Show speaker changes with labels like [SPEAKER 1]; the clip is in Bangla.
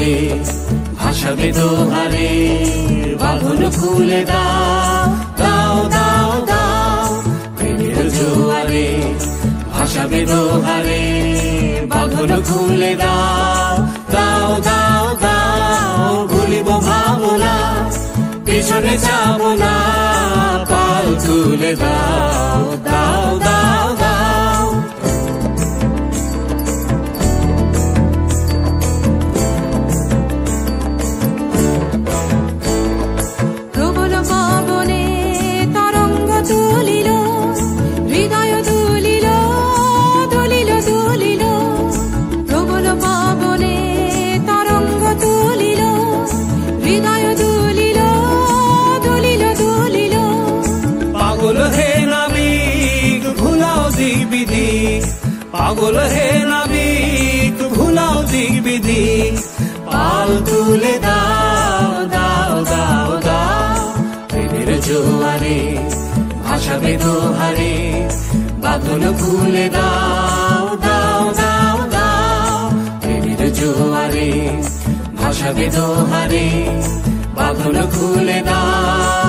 [SPEAKER 1] জোয়ারে ভাসাবে দোহারে, বাঁধন খুলে দাও দাও দাও দাও। প্রেমের জোয়ারে ভাসাবে দোহারে, বাঁধন খুলে দাও দাও দাও দাও। ভুলিব ভাবনা, পিছনে যাব না, পাল তুলে দাও দাও দাও দাও।
[SPEAKER 2] প্রবল পবনে তরঙ্গ তুলিল, হৃদয় দুলিল দুলিল দুলিল। প্রবল পবনে তরঙ্গ তুলিল, হৃদয় দুলিল দুলিল দুলিল।
[SPEAKER 1] পাগল হে নাবিক ভুলাও দিক বিধি, পাগল হে নাবিক ভুলাও দিক বিধি। পাল তুলে দাও দাও দাও দাও। প্রেমের জোয়ারে ভাসাবে দোহারে, বাঁধন খুলে দাও দাও দাও দাও। প্রেমের জোয়ারে ভাসাবে দোহারে, বাঁধন খুলে দাও